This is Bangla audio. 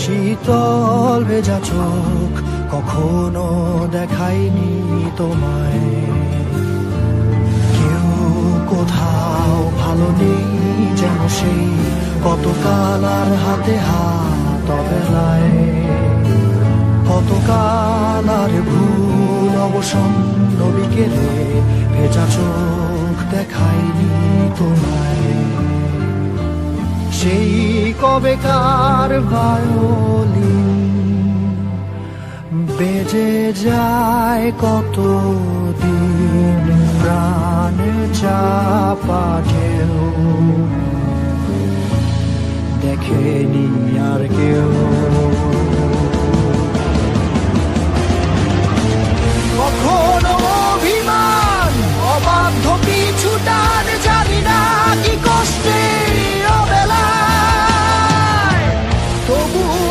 শীতল ভেজা চোখ কখনো দেখায়নি তোমায়, কেউ কোথাও ভালো নেই যেন সেই কতকাল আর হাতে হাত অবেলায়, কতকাল আর ভুল অবসন্ন বিকেলে ভেজা চোখ দেখায়নি তোমায়। সেই কবেকার ভায়োলিন বেজে যায় কত দিন, প্রাণ চাপা ঢেউ দেখেনি আর কেউ।